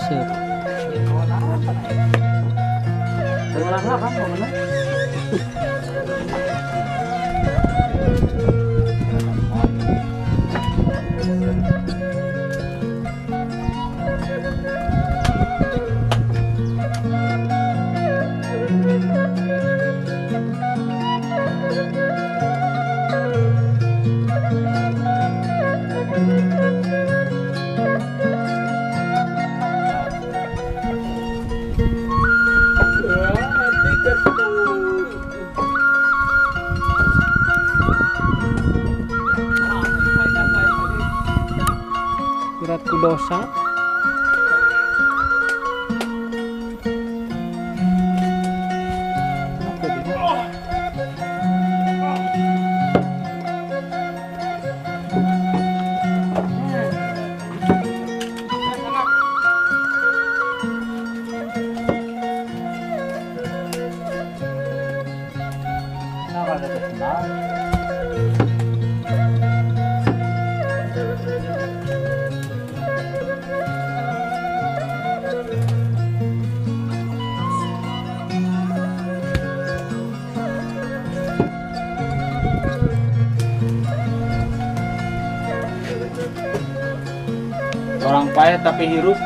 aseup. Berat ku dosa. Orang payah tapi hirup.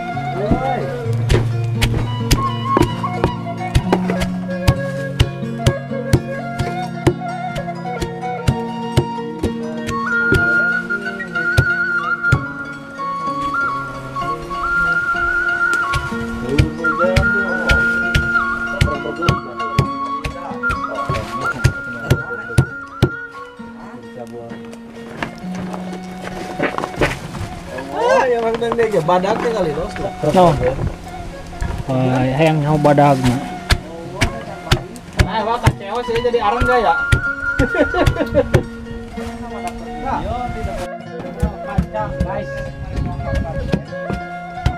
Badagnya kali dos lah. No. Hayang nyaho badagna. Wah kaceo sih jadi areng gaya. Kacang guys.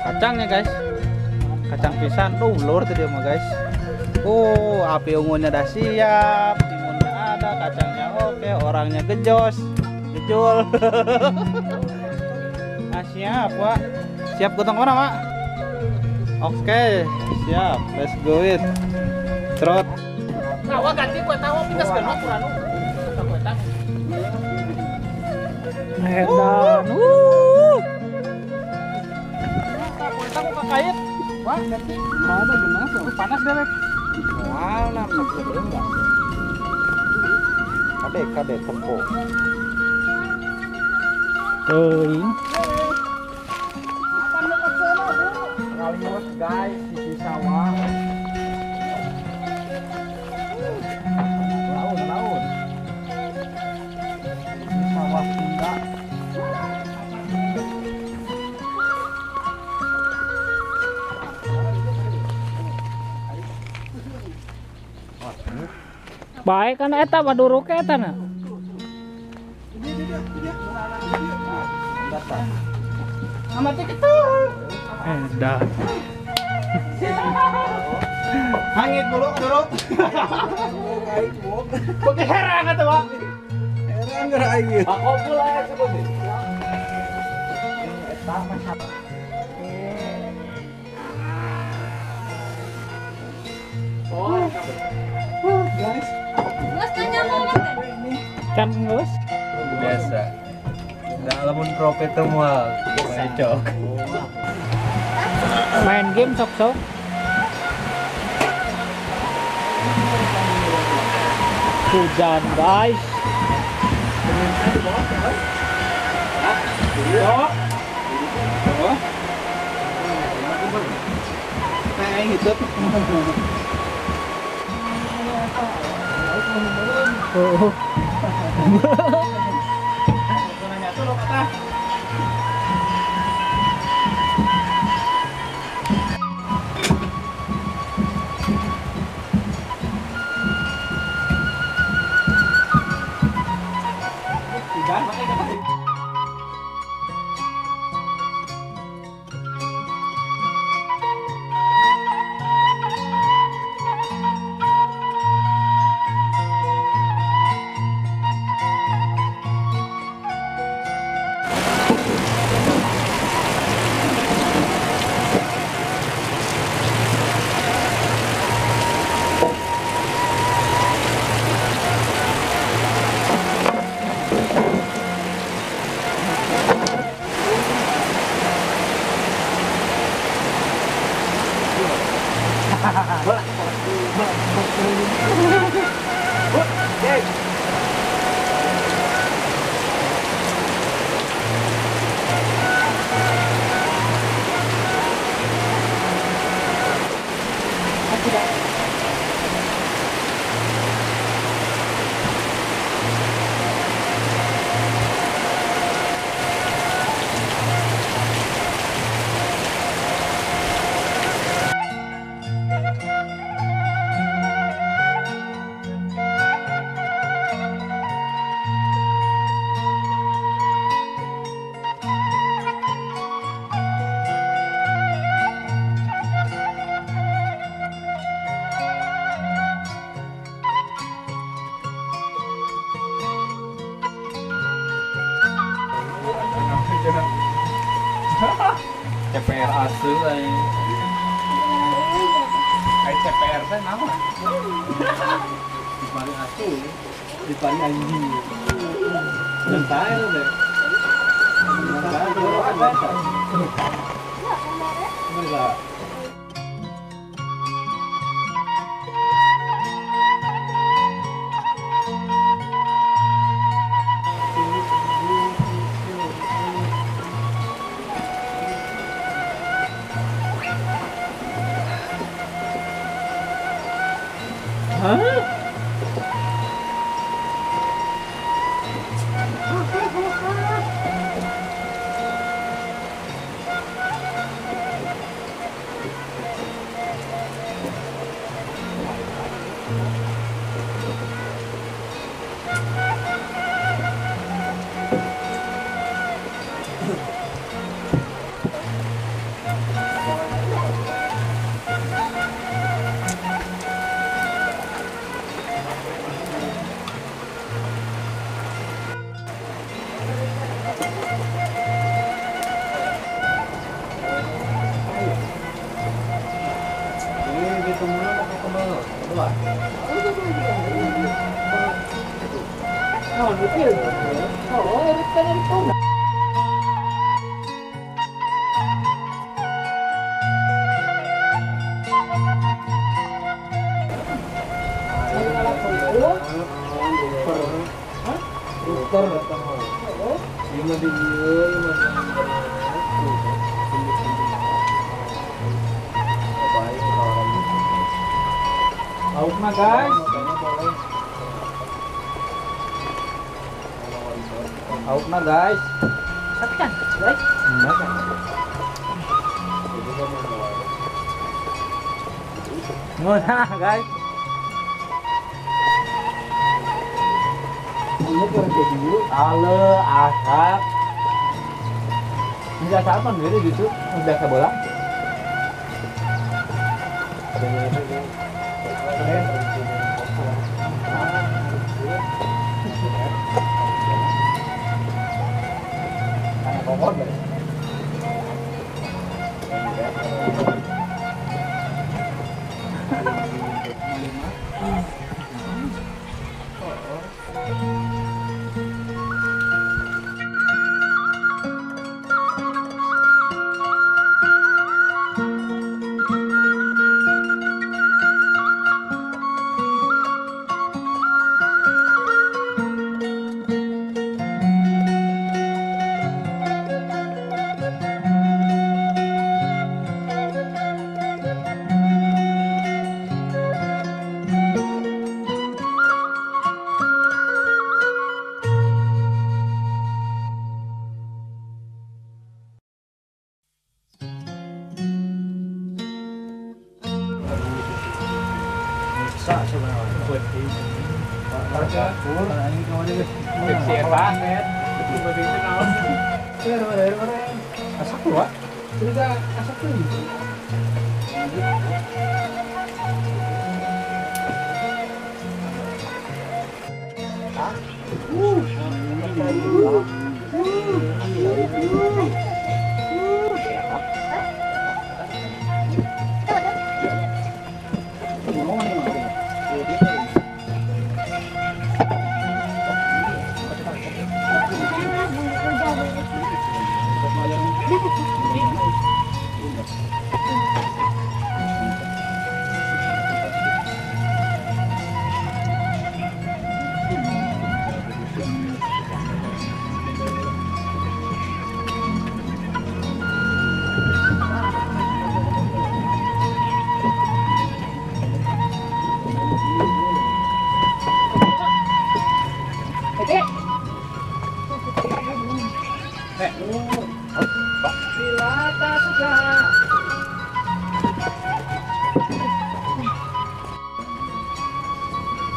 Kacangnya guys. Kacang pisang tuh lur tuh dia mah guys. Oh, api ungunya udah siap, timunnya ada, kacangnya oke, orangnya gejos, gejol. Ah, siap, Pak. Siap gotong mana, Pak? Oke, siap. Let's go it. Trot. Tawa ganti kue tawa pindah segala kurang. Kue tawa. Edan. Kue tawa kait. Wah, ganti. Mana gimana tuh? Panas deh. Wah, nampak belum enggak? Kade tempo. Teuing. Ngaliwat guys di sawah. Laun. Di sawah Sunda. Baik kan eta baduruk eta na. Amati gitu. Edan. Hangit dulu, duruk. Pakai herang atau Pak? Herang gerak aja. Aku pula ya sebut. Eta masyarakat. Guys. Mas tanya mau Kan geus. Biasa. Nggak lamun profit temual. Cocok. Main game sok-sok. Hujan guys. Kayak gitu. Oh. CPR asuh aing. Ai CPR teh naon? Di mari asuh, di mari anjing. Bentar deh. Bentar. Lauk mah guys. Lauk mah guys. Sakitan guys. Ngon guys. Ini kurang jadi dulu. Ale asap. Bisa sapan gitu gitu. Biasa bola.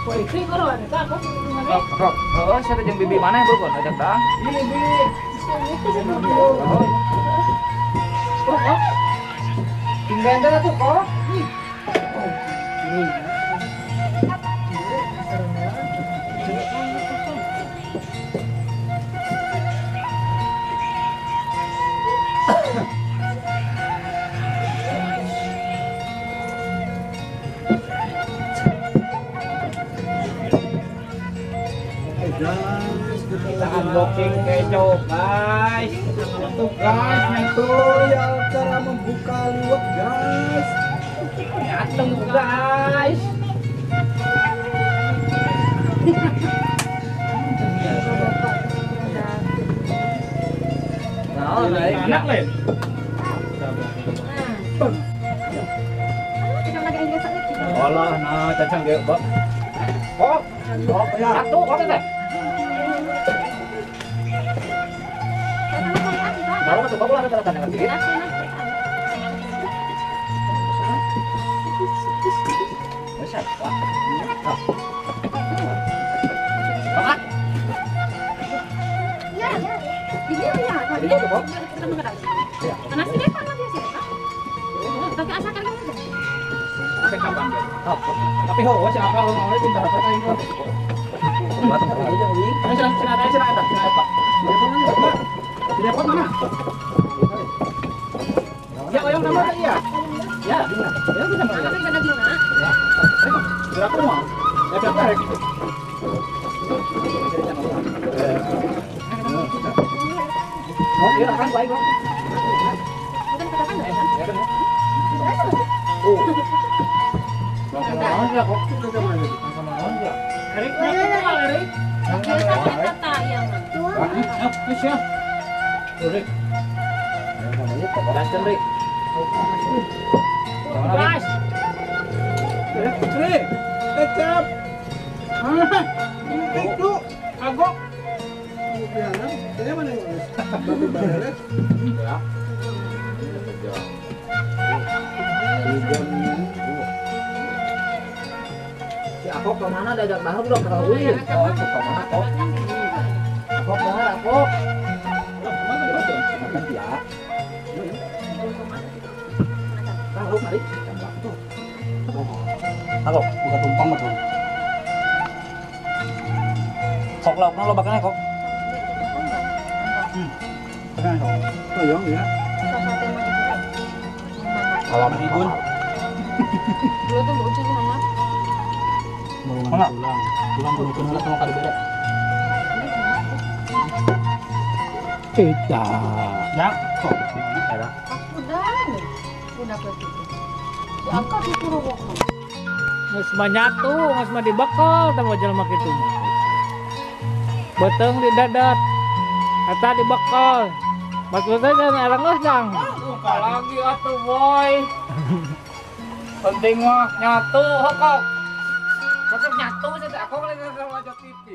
Oh, saya jeung bibi mana yang belum ajak dah. Tinggal dah tuh kok. Kita unboxing kecoa guys. Tuh guys, nyentuh ya cara membuka liwet guys. Nyateng guys. Nah, Anak lain. olah nah cacang ge, Bok. Oh, ya. Satu kok teh. Baru kan tuh bagus ada tanda dikit. Bisa. Makan. Ya, ya. Dia ya. Jadi itu, Bok. Nasi deh kan dia sih. Pakai asakan kan. Sampai kapan dia? Tapi ho, siapa lo mau pindah apa tadi kok? Batang aja jadi. Sini apa? Di depot mana? Ya, yang nama iya. Ya, gimana? Ya, bisa mana? Ada gimana? Ya. Berapa mau? Ya, berapa hari itu? Oh, iya kan baik kok. Bukan katakan enggak ya? Ya kan. Oh. Sama aja kok. Sama aja. Erik, Erik. Biasanya kata yang Siap. Erik. Gas Erik. Gas. Sri, kecap. Hah? Itu agok. Saya mana yang harus? Batu baret. Ya. Si Akok kemana diajak bahar udah ketahui. Oh, itu kemana kok? Akok bahar, Akok. Kemana dia tuh? Makan dia. Tahu mari. Akok, buka tumpang mah tuh. Kok laukna lo bakal kok. Oh, yang ya. Alam igun. dulu tuh lucu sih hangat. Mana? Tulang belum kenal sama kali beda. Tidak. Ya, kok. Ada. Udah ke situ. Diangkat di Purwokerto. Nges manyatu, nges mah dibekal tama jelema kitu mah. Beteng di dadat. Eta dibekal. Maksudnya jangan erang geus jang. Buka lagi atuh boy. Penting mah nyatu hokok. Tetep nyatu saya aku lagi ngajak TV.